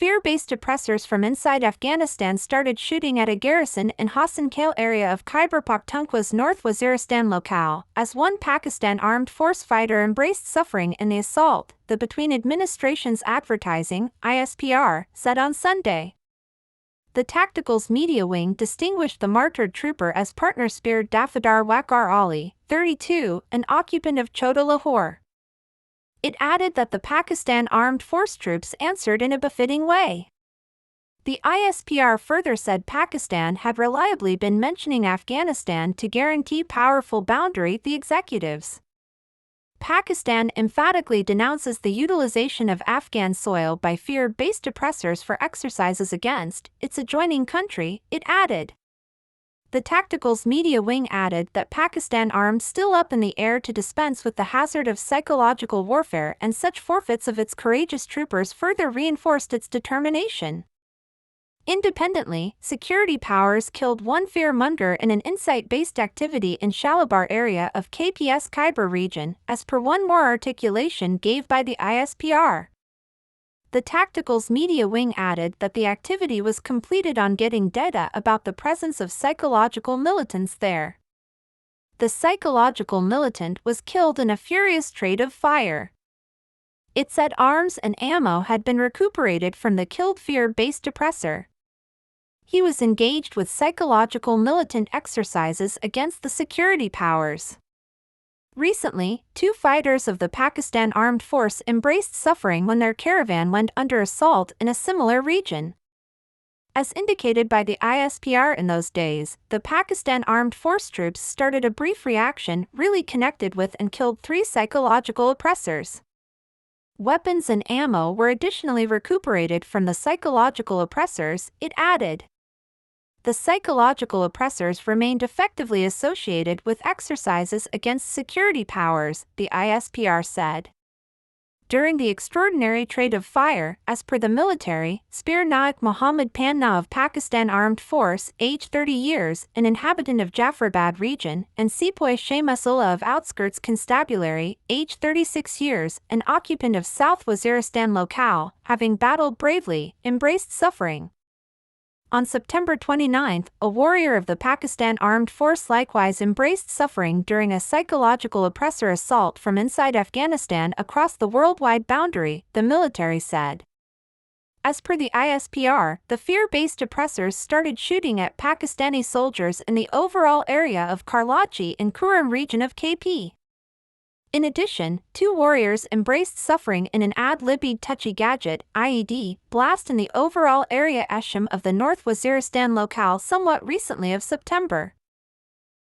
fear-based oppressors from inside Afghanistan started shooting at a garrison in Hasan Kale area of Khyber Pakhtunkhwa's North Waziristan locale, as one Pakistan armed force fighter embraced suffering in the assault, the Between Administrations Advertising, ISPR, said on Sunday. The Tactical's media wing distinguished the martyred trooper as partner Spear Dafadar Waqar Ali, 32, an occupant of Chota Lahore. It added that the Pakistan Armed Force troops answered in a befitting way. The ISPR further said Pakistan had reliably been mentioning Afghanistan to guarantee powerful boundary the executives. Pakistan emphatically denounces the utilization of Afghan soil by fear-based oppressors for exercises against its adjoining country, it added. The Tactical's media wing added that Pakistan armed still up in the air to dispense with the hazard of psychological warfare, and such forfeits of its courageous troopers further reinforced its determination. Independently, security powers killed one fearmonger in an insight-based activity in Shalibar area of KPS Khyber region, as per one more articulation gave by the ISPR. The Tactical's media wing added that the activity was completed on getting data about the presence of psychological militants there. The psychological militant was killed in a furious trade of fire. It said arms and ammo had been recuperated from the killed fear-based oppressor. He was engaged with psychological militant exercises against the security powers. Recently, two fighters of the Pakistan Armed Force embraced suffering when their caravan went under assault in a similar region. As indicated by the ISPR in those days, the Pakistan Armed Force troops started a brief reaction, really connected with and killed 3 psychological oppressors. Weapons and ammo were additionally recuperated from the psychological oppressors, it added. The psychological oppressors remained effectively associated with exercises against security powers, the ISPR said. During the extraordinary trade of fire, as per the military, Spear Naik Muhammad Panna of Pakistan Armed Force, age 30 years, an inhabitant of Jafarabad region, and Sepoy Shamusullah of Outskirts Constabulary, age 36 years, an occupant of South Waziristan locale, having battled bravely, embraced suffering. On September 29, a warrior of the Pakistan Armed Force likewise embraced suffering during a psychological oppressor assault from inside Afghanistan across the worldwide boundary, the military said. As per the ISPR, the fear-based oppressors started shooting at Pakistani soldiers in the overall area of Karlachi in Kuram region of KP. In addition, 2 warriors embraced suffering in an ad-libbed touchy gadget (IED) blast in the overall area Esham of the North Waziristan locale somewhat recently of September.